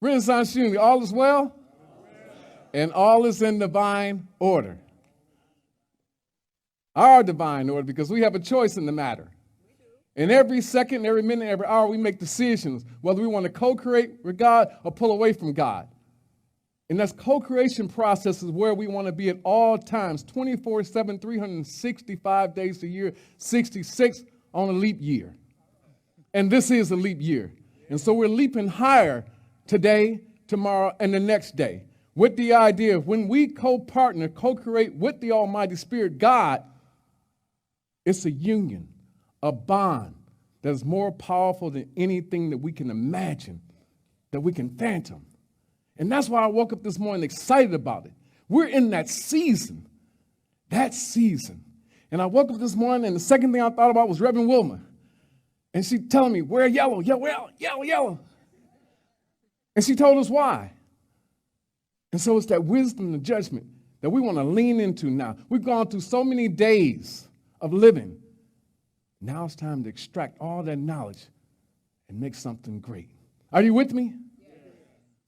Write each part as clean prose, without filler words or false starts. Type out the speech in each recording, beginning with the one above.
Renaissance Unity, all is well? And all is in divine order. Our divine order, because we have a choice in the matter. And every second, every minute, every hour, we make decisions, whether we want to co-create with God or pull away from God. And that co-creation process is where we want to be at all times, 24/7, 365 days a year, 66 on a leap year. And this is a leap year. And so we're leaping higher today, tomorrow, and the next day, with the idea of when we co-partner, co-create with the Almighty Spirit, God, it's a union, a bond that is more powerful than anything that we can imagine, that we can phantom. And that's why I woke up this morning excited about it. We're in that season. And I woke up this morning, and the second thing I thought about was Reverend Wilma. And she telling me, wear yellow, yellow. And she told us why. And so it's that wisdom and judgment that we want to lean into now. We've gone through so many days of living. Now it's time to extract all that knowledge and make something great. Are you with me? Yes.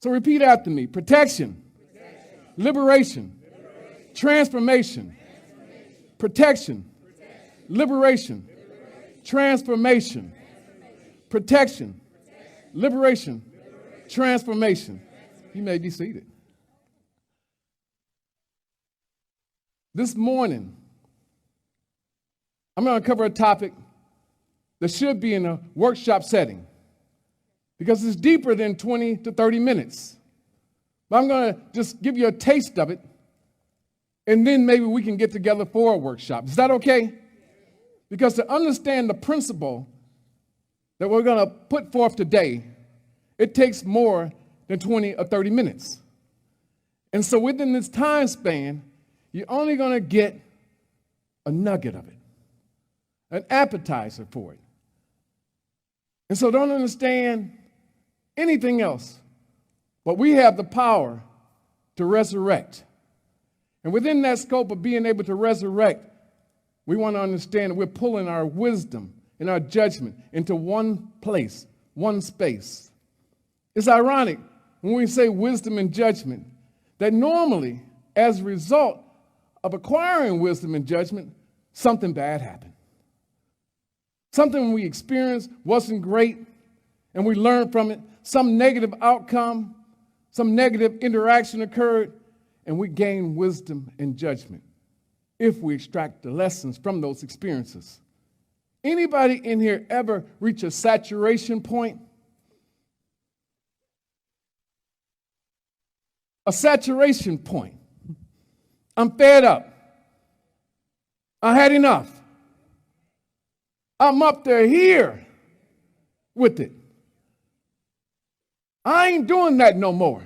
So repeat after me. Protection. Liberation. Transformation. Protection. Liberation. Transformation. Protection. Liberation. Transformation. You may be seated. This morning, I'm going to cover a topic that should be in a workshop setting because it's deeper than 20 to 30 minutes. But I'm going to just give you a taste of it, and then maybe we can get together for a workshop. Is that okay? Because to understand the principle that we're going to put forth today, it takes more than 20 or 30 minutes. And so within this time span, you're only going to get a nugget of it, an appetizer for it. And so don't understand anything else, but we have the power to resurrect. And within that scope of being able to resurrect, we want to understand that we're pulling our wisdom and our judgment into one place, one space. It's ironic when we say wisdom and judgment that normally, as a result of acquiring wisdom and judgment, something bad happened. Something we experienced wasn't great, and we learned from it. Some negative outcome, some negative interaction occurred, and we gained wisdom and judgment if we extract the lessons from those experiences. Anybody in here ever reach a saturation point? A saturation point. I'm fed up. I had enough. I'm up there here with it. I ain't doing that no more.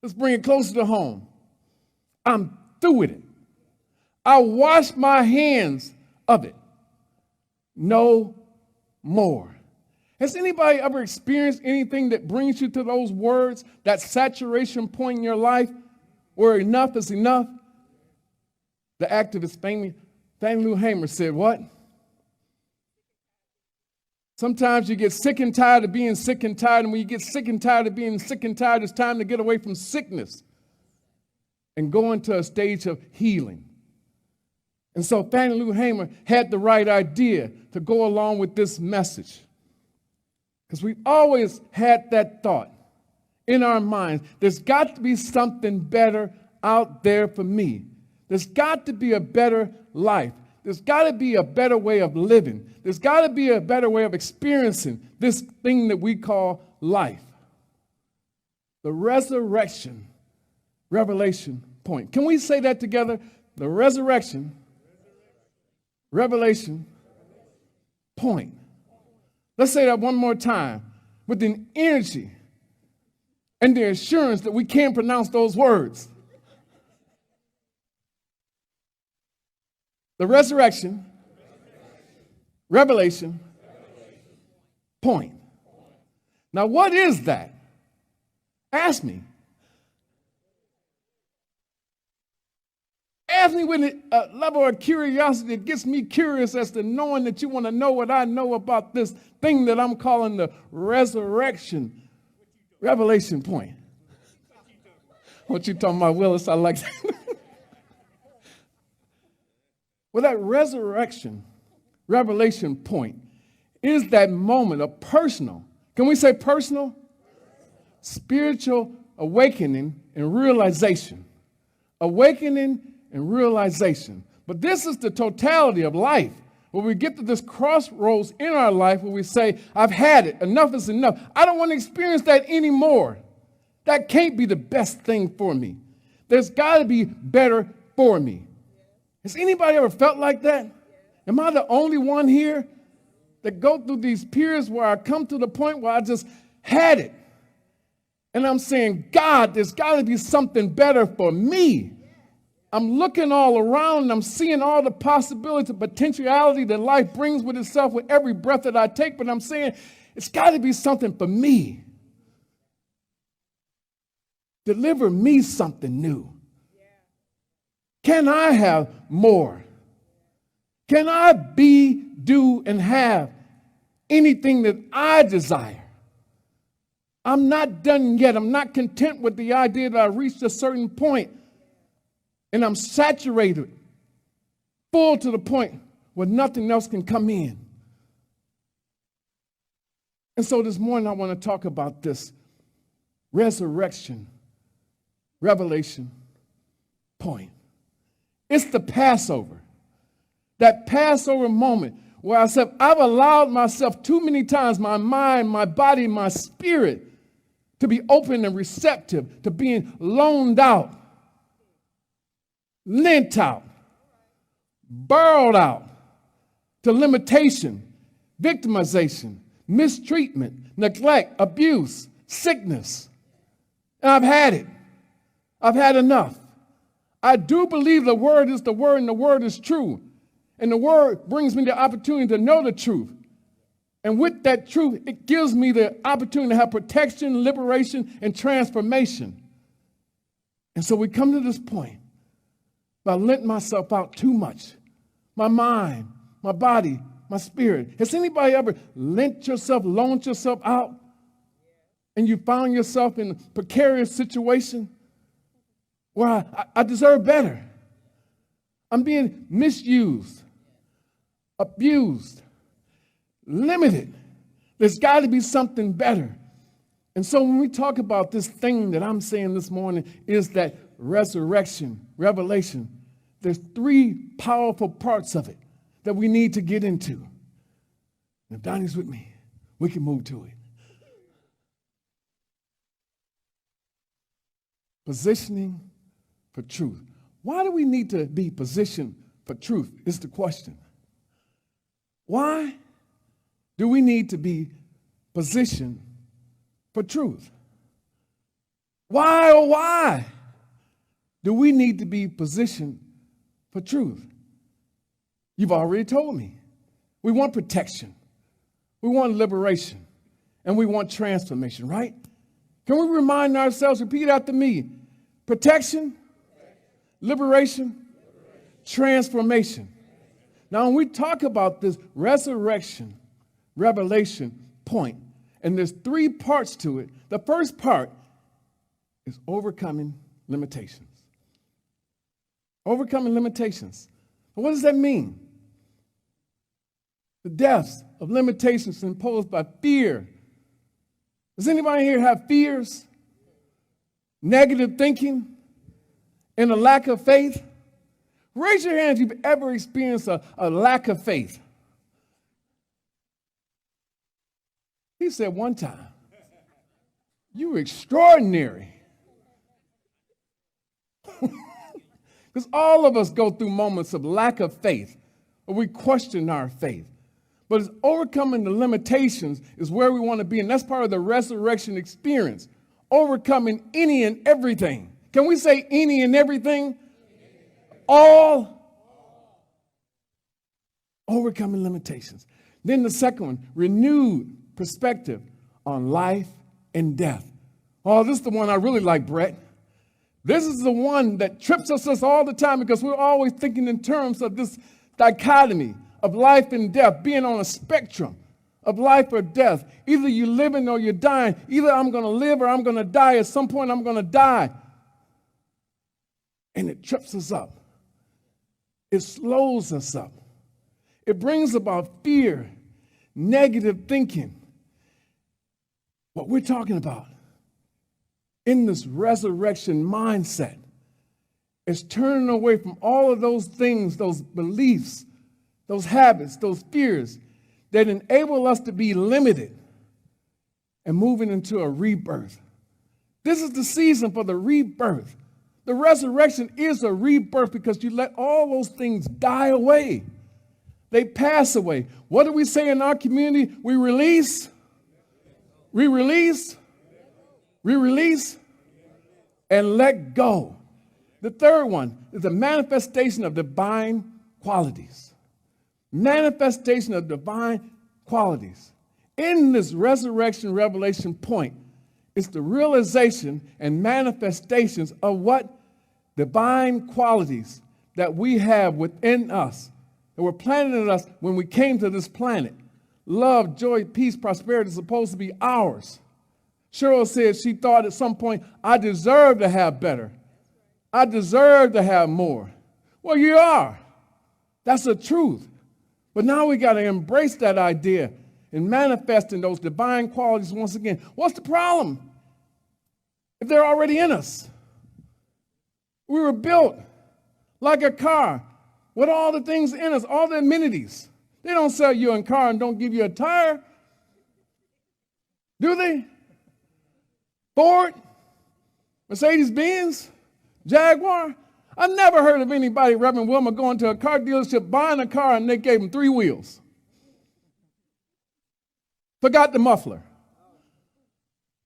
Let's bring it closer to home. I'm through with it. I wash my hands of it. No more. Has anybody ever experienced anything that brings you to those words, that saturation point in your life where enough is enough? The activist Fannie Lou Hamer said what? Sometimes you get sick and tired of being sick and tired, and when you get sick and tired of being sick and tired, it's time to get away from sickness and go into a stage of healing. And so Fannie Lou Hamer had the right idea to go along with this message. Because we've always had that thought in our minds. There's got to be something better out there for me. There's got to be a better life. There's got to be a better way of living. There's got to be a better way of experiencing this thing that we call life. The resurrection, revelation point. Can we say that together? The resurrection, revelation point. Let's say that one more time with an energy and the assurance that we can't pronounce those words. The resurrection, revelation, point. Now, what is that? Ask me. Ask me with a level of curiosity that gets me curious as to knowing that you want to know what I know about this thing that I'm calling the resurrection Revelation point. What you talking about, Willis? I like that. Well, that resurrection, revelation point is that moment of personal, can we say personal? Spiritual awakening and realization. Awakening and realization. But this is the totality of life. When we get to this crossroads in our life where we say, I've had it, enough is enough. I don't want to experience that anymore. That can't be the best thing for me. There's got to be better for me. Has anybody ever felt like that? Am I the only one here that go through these periods where I come to the point where I just had it? And I'm saying, God, there's got to be something better for me. I'm looking all around and I'm seeing all the possibilities and potentiality that life brings with itself with every breath that I take, but I'm saying it's got to be something for me. Deliver me something new. Can I have more? Can I be, do, and have anything that I desire? I'm not done yet. I'm not content with the idea that I reached a certain point and I'm saturated, full to the point where nothing else can come in. And so this morning I want to talk about this resurrection, revelation point. It's the Passover, that Passover moment where I said, I've allowed myself too many times, my mind, my body, my spirit, to be open and receptive to being loaned out, lent out, borrowed out to limitation, victimization, mistreatment, neglect, abuse, sickness. And I've had it. I've had enough. I do believe the word is the word and the word is true. And the word brings me the opportunity to know the truth. And with that truth, it gives me the opportunity to have protection, liberation, and transformation. And so we come to this point by letting myself out too much. My mind, my body, my spirit. Has anybody ever loaned yourself out? And you found yourself in a precarious situation where I deserve better. I'm being misused, abused, limited. There's got to be something better. And so when we talk about this thing that I'm saying this morning is that resurrection, revelation, there's three powerful parts of it that we need to get into. And if Donnie's with me, we can move to it. Positioning for truth. Why do we need to be positioned for truth is the question. Why do we need to be positioned for truth? Why, oh why do we need to be positioned for truth? You've already told me. We want protection. We want liberation. And we want transformation, right? Can we remind ourselves, repeat after me, protection, liberation, transformation. Now, when we talk about this resurrection, revelation point, and there's three parts to it. The first part is overcoming limitations. Overcoming limitations. What does that mean? The depths of limitations imposed by fear. Does anybody here have fears? Negative thinking? And a lack of faith? Raise your hand if you've ever experienced a lack of faith. He said one time, you were extraordinary. Because all of us go through moments of lack of faith, where we question our faith. But it's overcoming the limitations is where we want to be, and that's part of the resurrection experience. Overcoming any and everything. Can we say any and everything? All. Overcoming limitations. Then the second one, renewed perspective on life and death. Oh, this is the one I really like, Brett. This is the one that trips us all the time because we're always thinking in terms of this dichotomy of life and death, being on a spectrum of life or death. Either you're living or you're dying. Either I'm going to live or I'm going to die. At some point, I'm going to die. And it trips us up. It slows us up. It brings about fear, negative thinking. What we're talking about in this resurrection mindset is turning away from all of those things, those beliefs, those habits, those fears that enable us to be limited and moving into a rebirth. This is the season for the rebirth. The resurrection is a rebirth because you let all those things die away. They pass away. What do we say in our community? We release, and let go. The third one is the manifestation of divine qualities. Manifestation of divine qualities. In this resurrection revelation point, it's the realization and manifestations of what divine qualities that we have within us, that were planted in us when we came to this planet. Love, joy, peace, prosperity is supposed to be ours. Cheryl said she thought at some point, I deserve to have better. I deserve to have more. Well, you are. That's the truth. But now we got to embrace that idea and manifesting those divine qualities once again. What's the problem? If they're already in us. We were built like a car with all the things in us, all the amenities. They don't sell you a car and don't give you a tire. Do they? Ford, Mercedes-Benz, Jaguar. I never heard of anybody, Reverend Wilmer, going to a car dealership, buying a car, and they gave him 3 wheels. Forgot the muffler.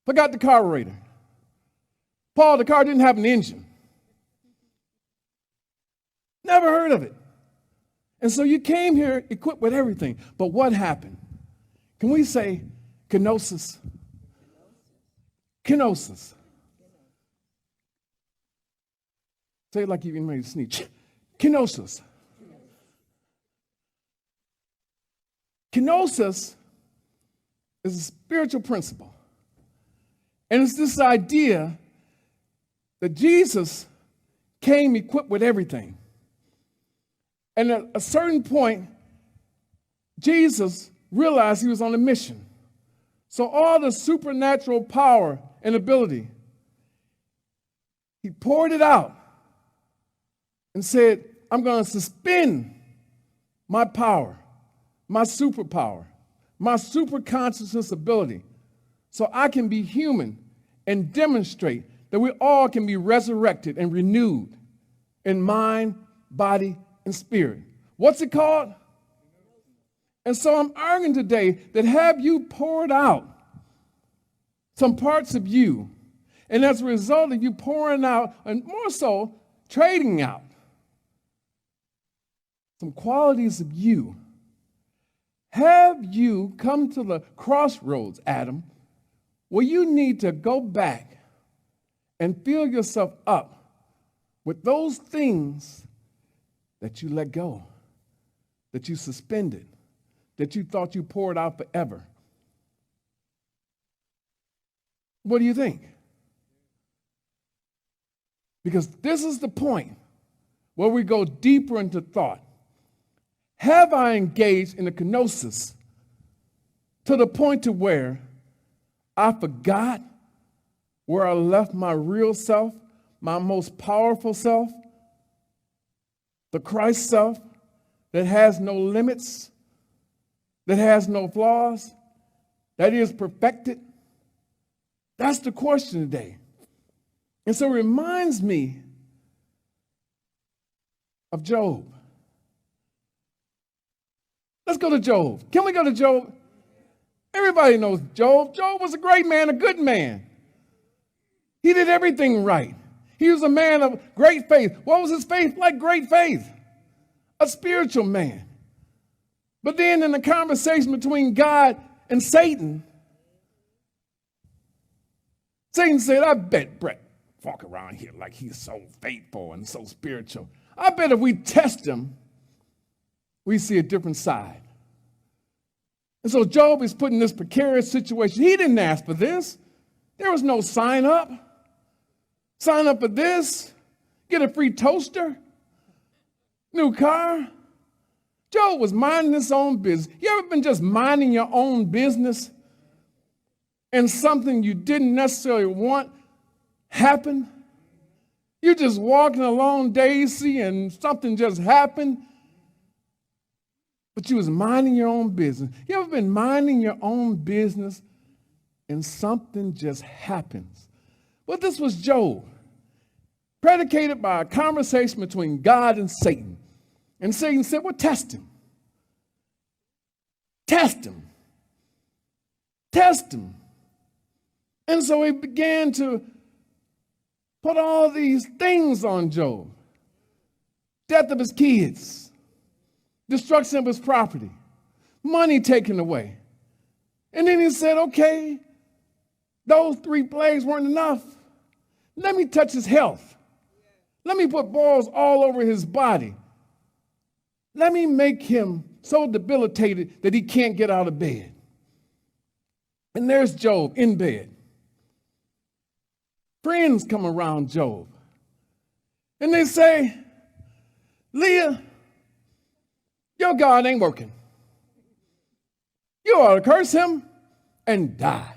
Forgot the carburetor. Paul, the car didn't have an engine. Never heard of it. And so you came here equipped with everything. But what happened? Can we say kenosis? Kenosis. Say it like you're getting ready to sneeze. Kenosis. Kenosis is a spiritual principle. And it's this idea that Jesus came equipped with everything. And at a certain point, Jesus realized he was on a mission. So all the supernatural power and ability, he poured it out and said, I'm going to suspend my power, my superpower, my super consciousness ability, so I can be human and demonstrate that we all can be resurrected and renewed in mind, body, and spirit. What's it called? And so I'm arguing today that have you poured out some parts of you, and as a result of you pouring out, and more so, trading out some qualities of you, have you come to the crossroads, Adam, where you need to go back and fill yourself up with those things that you let go, that you suspended, that you thought you poured out forever? What do you think? Because this is the point where we go deeper into thought. Have I engaged in a kenosis to the point to where I forgot where I left my real self, my most powerful self, the Christ self that has no limits, that has no flaws, that is perfected? That's the question today. And so it reminds me of Job. Let's go to Job. Can we go to Job? Everybody knows Job. Job was a great man, a good man. He did everything right. He was a man of great faith. What was his faith like? Great faith. A spiritual man. But then in the conversation between God and Satan, Satan said, I bet Brett walk around here like he's so faithful and so spiritual. I bet if we test him, we see a different side. And so Job is put in this precarious situation. He didn't ask for this. There was no sign up. Sign up for this. Get a free toaster. New car. Job was minding his own business. You ever been just minding your own business and something you didn't necessarily want happened? You're just walking along, Daisy, and something just happened, but you was minding your own business. You ever been minding your own business and something just happens? Well, this was Job, predicated by a conversation between God and Satan. And Satan said, well, test him. Test him. Test him. And so he began to put all these things on Job. Death of his kids, destruction of his property, money taken away. And then he said, okay, those 3 plagues weren't enough. Let me touch his health. Let me put boils all over his body. Let me make him so debilitated that he can't get out of bed. And there's Job in bed. Friends come around Job. And they say, Leah, your God ain't working. You ought to curse him and die.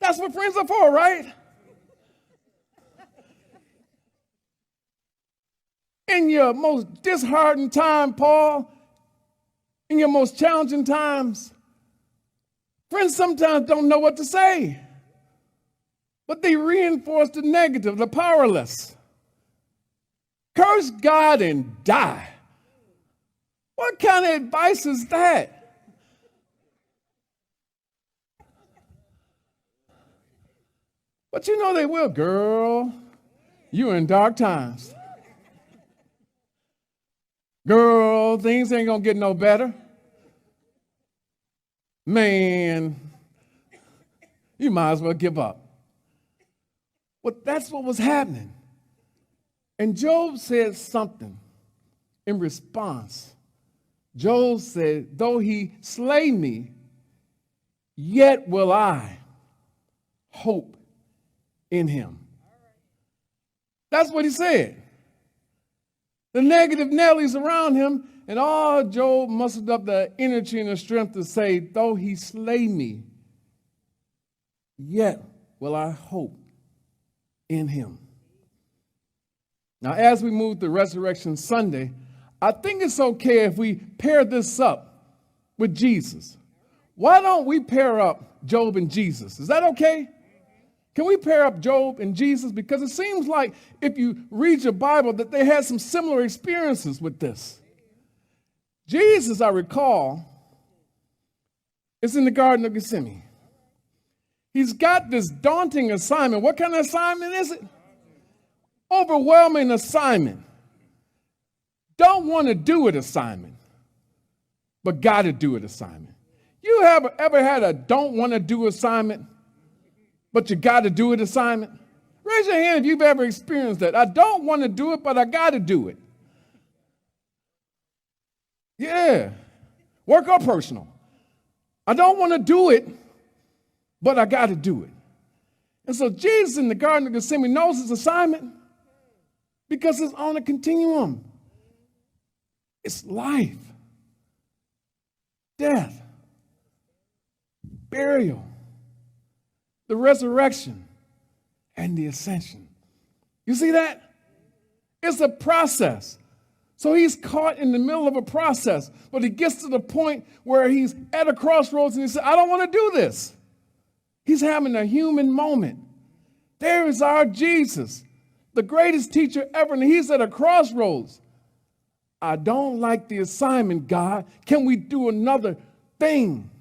That's what friends are for, right? In your most disheartened time, Paul, in your most challenging times, friends sometimes don't know what to say, but they reinforce the negative, the powerless. Curse God and die. What kind of advice is that? But you know they will, girl. You're in dark times. Girl, things ain't gonna get no better. Man, you might as well give up. Well, that's what was happening. And Job said something in response. Job said, though he slay me, yet will I hope in him. That's what he said. The negative Nellies around him, and all Job mustered up the energy and the strength to say, though he slay me, yet will I hope in him. Now, as we move to Resurrection Sunday, I think it's okay if we pair this up with Jesus. Why don't we pair up Job and Jesus? Is that okay? Can we pair up Job and Jesus? Because it seems like if you read your Bible that they had some similar experiences with this. Jesus, I recall, is in the Garden of Gethsemane. He's got this daunting assignment. What kind of assignment is it? Overwhelming assignment. Don't want to do it assignment, but got to do it assignment. You have ever had a don't want to do assignment, but you got to do it assignment? Raise your hand if you've ever experienced that. I don't want to do it, but I got to do it. Yeah. Work or personal. I don't want to do it, but I got to do it. And so Jesus in the Garden of Gethsemane knows his assignment because it's on a continuum. It's life, death, burial, the resurrection, and the ascension. You see that? It's a process. So he's caught in the middle of a process, but he gets to the point where he's at a crossroads and he says, I don't want to do this. He's having a human moment. There is our Jesus, the greatest teacher ever, and he's at a crossroads. I don't like the assignment, God. Can we do another thing?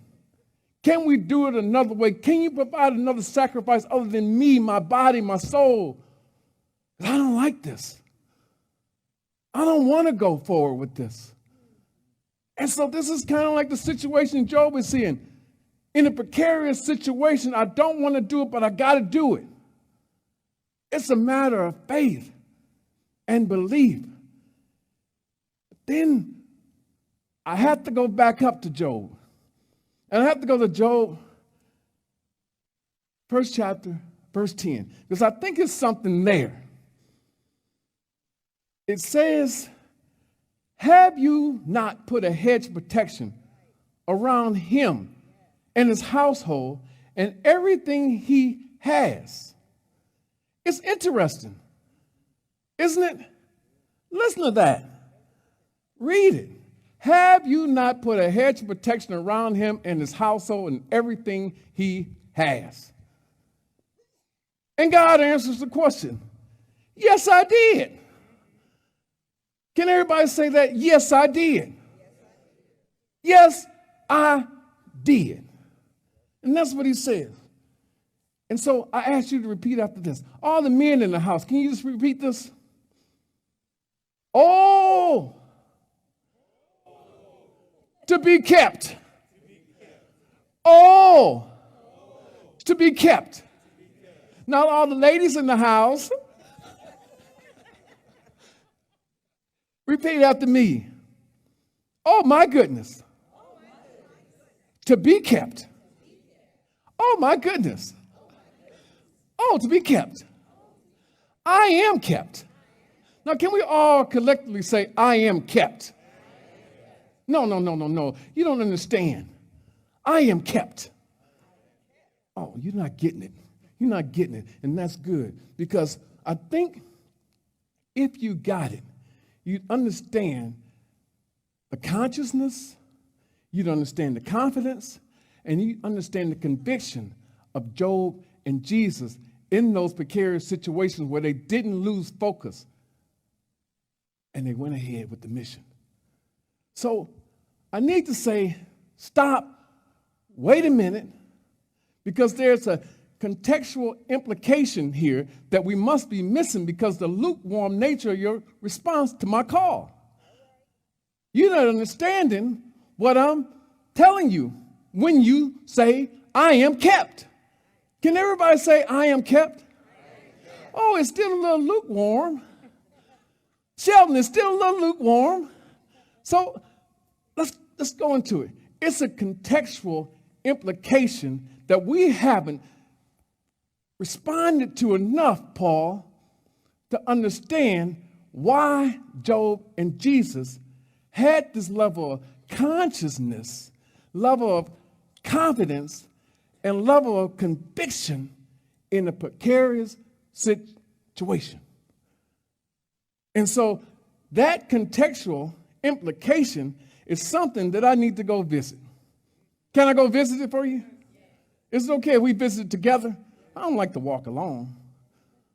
Can we do it another way? Can you provide another sacrifice other than me, my body, my soul? I don't like this. I don't want to go forward with this. And so this is kind of like the situation Job is in. In a precarious situation, I don't want to do it, but I got to do it. It's a matter of faith and belief. Then I have to go back up to Job And I have to go to Job, first chapter, verse 10, because I think it's something there. It says, have you not put a hedge of protection around him and his household and everything he has? It's interesting, isn't it? Listen to that. Read it. Have you not put a hedge of protection around him and his household and everything he has? And God answers the question, yes, I did. Can everybody say that? Yes, I did. Yes, I did. And that's what he says. And so I ask you to repeat after this. All the men in the house, can you just repeat this? Oh, to be kept. Oh, to be kept. Now all the ladies in the house, repeat after me. Oh my goodness. To be kept. Oh my goodness. Oh, to be kept. I am kept. Now, can we all collectively say, I am kept? No. You don't understand. I am kept. Oh, you're not getting it. You're not getting it. And that's good. Because I think if you got it, you'd understand the consciousness, you'd understand the confidence, and you understand the conviction of Job and Jesus in those precarious situations where they didn't lose focus and they went ahead with the mission. So I need to say, stop, wait a minute, because there's a contextual implication here that we must be missing because the lukewarm nature of your response to my call. You're not understanding what I'm telling you when you say, I am kept. Can everybody say, I am kept? Oh, it's still a little lukewarm. Sheldon, it's still a little lukewarm. So let's go into it. It's a contextual implication that we haven't responded to enough, Paul, to understand why Job and Jesus had this level of consciousness, level of confidence, and level of conviction in a precarious situation. And so that contextual implication is something that I need to go visit. Can I go visit it for you? Is it okay if we visit it together? I don't like to walk alone.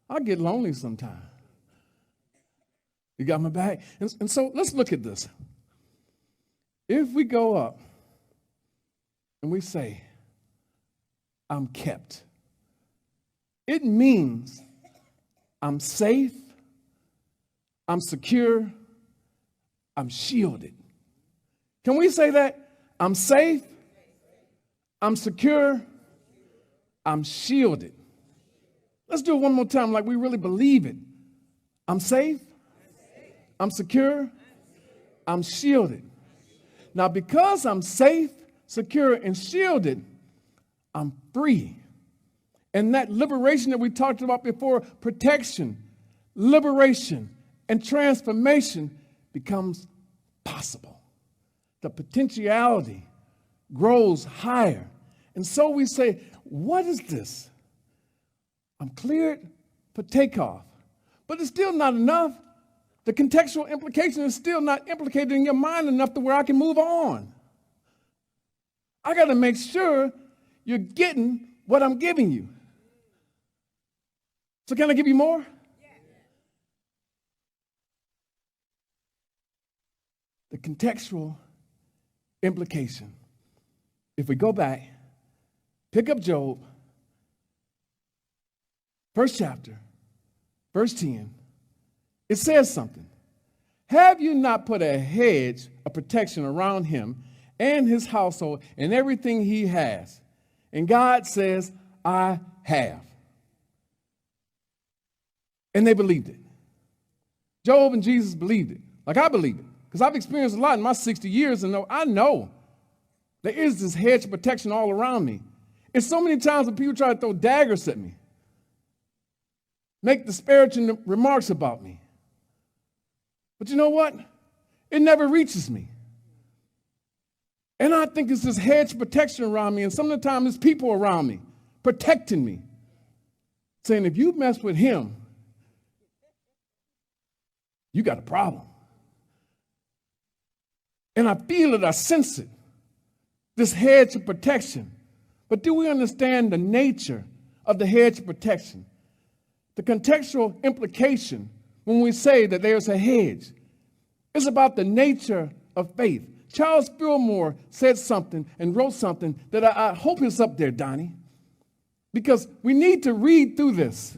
I get lonely sometimes. You got my back? And so let's look at this. If we go up and we say, I'm kept, it means I'm safe, I'm secure, I'm shielded. Can we say that? I'm safe, I'm secure, I'm shielded. Let's do it one more time like we really believe it. I'm safe, I'm secure, I'm shielded. Now, because I'm safe, secure, and shielded, I'm free. And that liberation that we talked about before, protection, liberation, and transformation becomes possible. The potentiality grows higher. And so we say, what is this? I'm cleared for takeoff. But it's still not enough. The contextual implication is still not implicated in your mind enough to where I can move on. I got to make sure you're getting what I'm giving you. So can I give you more? Yeah. The contextual implication. If we go back, pick up Job, first chapter, verse 10, it says something. Have you not put a hedge of protection around him and his household and everything he has? And God says, I have. And they believed it. Job and Jesus believed it. Like I believe it. Because I've experienced a lot in my 60 years and I know There is this hedge of protection all around me. And so many times when people try to throw daggers at me, make disparaging remarks about me. But you know what? It never reaches me. And I think it's this hedge of protection around me, and some of the time it's people around me, protecting me, saying, if you mess with him, you got a problem. And I feel it, I sense it, this hedge of protection. But do we understand the nature of the hedge of protection? The contextual implication when we say that there's a hedge is about the nature of faith. Charles Fillmore said something and wrote something that I hope is up there, Donnie, because we need to read through this.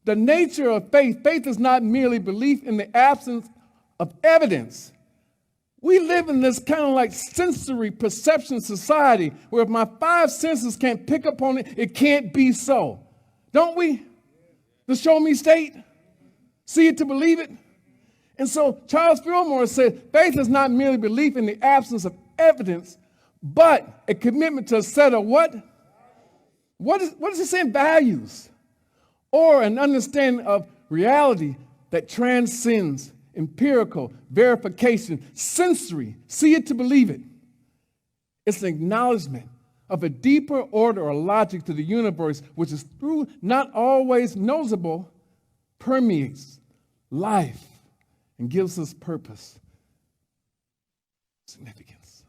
The nature of faith. Faith is not merely belief in the absence of evidence. We live in this kind of like sensory perception society where if my five senses can't pick up on it, it can't be so. Don't we? The show me state. See it to believe it. And so Charles Fillmore said, faith is not merely belief in the absence of evidence, but a commitment to a set of what? What is it saying? Values. Or an understanding of reality that transcends empirical verification, sensory, see it to believe it. It's an acknowledgement of a deeper order or logic to the universe, which is through not always noticeable, permeates life and gives us purpose, significance.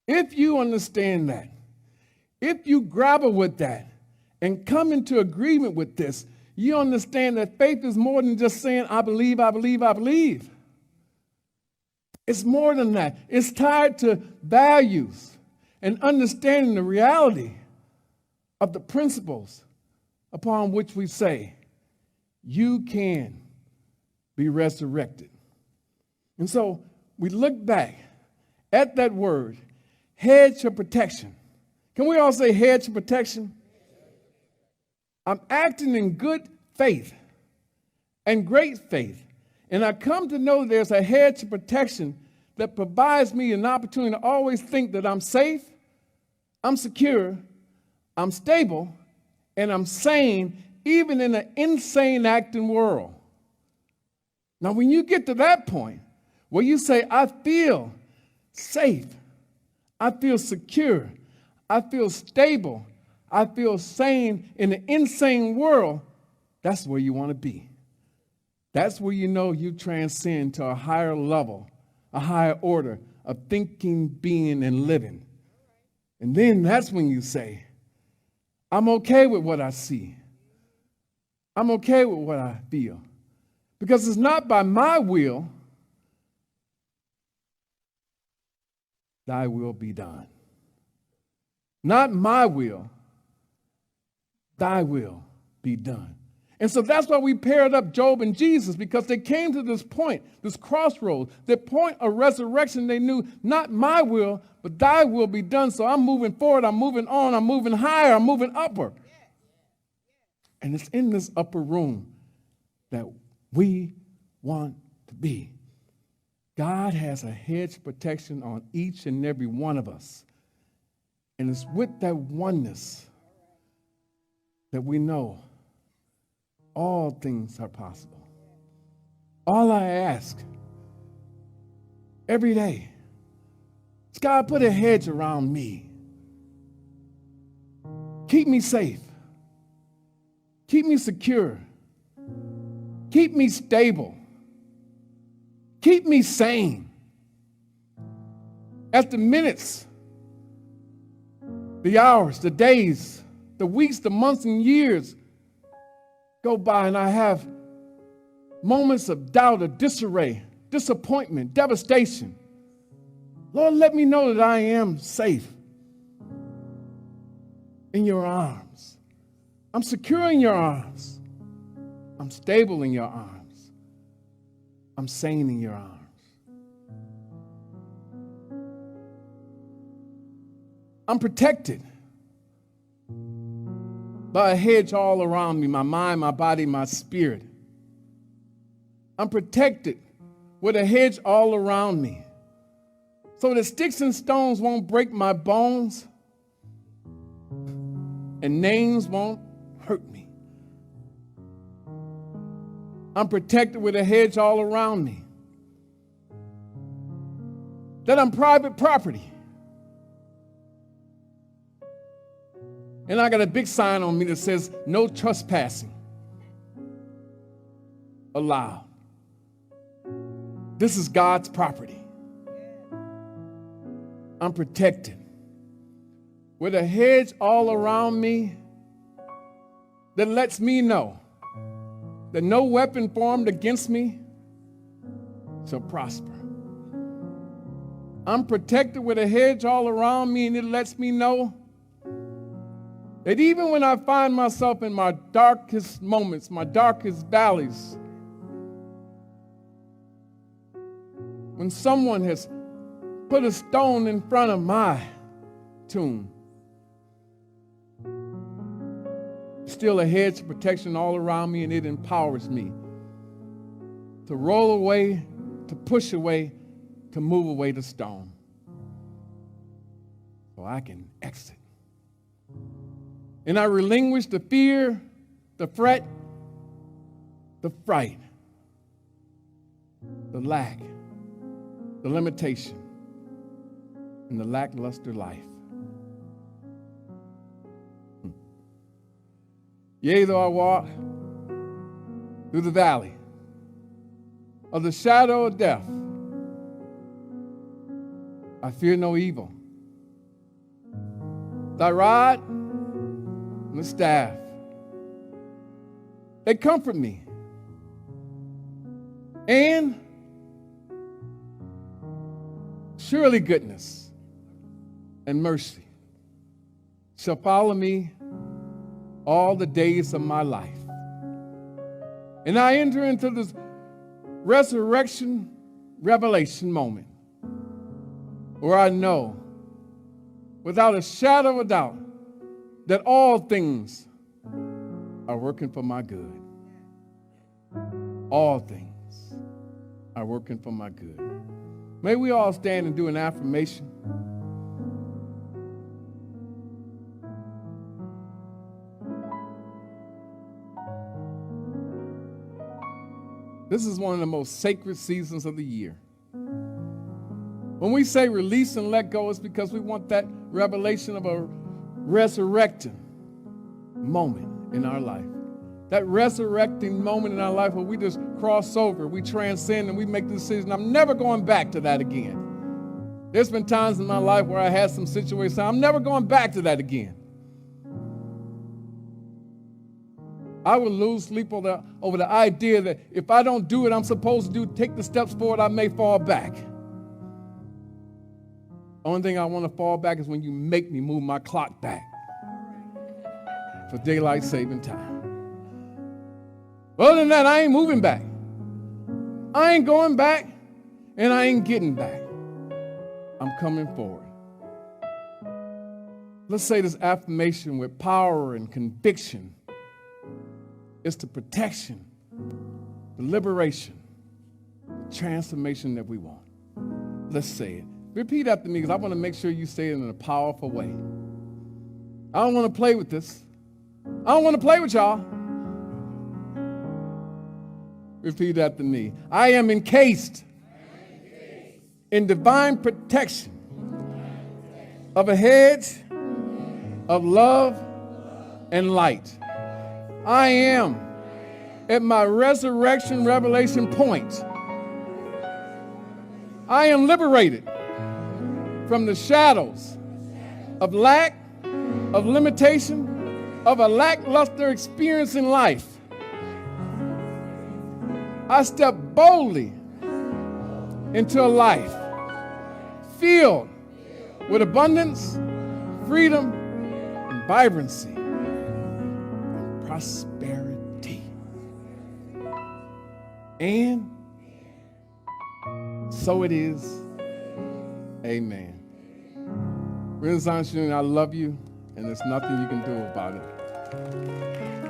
If you understand that, if you grapple with that and come into agreement with this, you understand that faith is more than just saying, I believe, I believe, I believe. It's more than that. It's tied to values and understanding the reality of the principles upon which we say, you can be resurrected. And so we look back at that word, hedge of protection. Can we all say hedge of protection? I'm acting in good faith and great faith. And I come to know there's a hedge of protection that provides me an opportunity to always think that I'm safe, I'm secure, I'm stable, and I'm sane, even in an insane acting world. Now, when you get to that point where you say, I feel safe, I feel secure, I feel stable, I feel sane in an insane world, that's where you want to be. That's where you know you transcend to a higher level, a higher order of thinking, being, and living. And then that's when you say, I'm okay with what I see. I'm okay with what I feel. Because it's not by my will, thy will be done. Not my will, thy will be done. And so that's why we paired up Job and Jesus, because they came to this point, this crossroads, the point of resurrection. They knew not my will, but thy will be done. So I'm moving forward, I'm moving on, I'm moving higher, I'm moving upward. And it's in this upper room that we want to be. God has a hedge of protection on each and every one of us. And it's with that oneness that we know all things are possible. All I ask every day is, God, put a hedge around me. Keep me safe. Keep me secure. Keep me stable. Keep me sane. As the minutes, the hours, the days, the weeks, the months, and years go by, and I have moments of doubt, of disarray, disappointment, devastation. Lord, let me know that I am safe in your arms. I'm secure in your arms. I'm stable in your arms. I'm sane in your arms. I'm protected by a hedge all around me, my mind, my body, my spirit. I'm protected with a hedge all around me so that sticks and stones won't break my bones and names won't hurt me. I'm protected with a hedge all around me. That I'm private property. And I got a big sign on me that says, no trespassing allowed. This is God's property. I'm protected with a hedge all around me that lets me know that no weapon formed against me shall prosper. I'm protected with a hedge all around me, and it lets me know that even when I find myself in my darkest moments, my darkest valleys, when someone has put a stone in front of my tomb, still a hedge of protection all around me, and it empowers me to roll away, to push away, to move away the stone so I can exit. And I relinquish the fear, the fret, the fright, the lack, the limitation, and the lackluster life. Yea, though I walk through the valley of the shadow of death, I fear no evil. Thy rod and the staff, they comfort me. And surely goodness and mercy shall follow me all the days of my life. And I enter into this resurrection revelation moment where I know without a shadow of a doubt that all things are working for my good. All things are working for my good. May we all stand and do an affirmation. This is one of the most sacred seasons of the year. When we say release and let go, it's because we want that revelation of a resurrecting moment in our life. That resurrecting moment in our life where we just cross over, we transcend, and we make the decision, I'm never going back to that again. There's been times in my life where I had some situations, I'm never going back to that again. I would lose sleep over the idea that if I don't do what I'm supposed to do, take the steps forward, I may fall back. Only thing I want to fall back is when you make me move my clock back for daylight saving time. Other than that, I ain't moving back. I ain't going back, and I ain't getting back. I'm coming forward. Let's say this affirmation with power and conviction. It's the protection, the liberation, the transformation that we want. Let's say it. Repeat after me because I want to make sure you say it in a powerful way. I don't want to play with this. I don't want to play with y'all. Repeat after me. I am encased in divine protection of a hedge of love and light. I am at my resurrection revelation point. I am liberated from the shadows of lack, of limitation, of a lackluster experience in life. I step boldly into a life filled with abundance, freedom, and vibrancy, and prosperity. And so it is. Amen. Renaissance Union, I love you, and there's nothing you can do about it.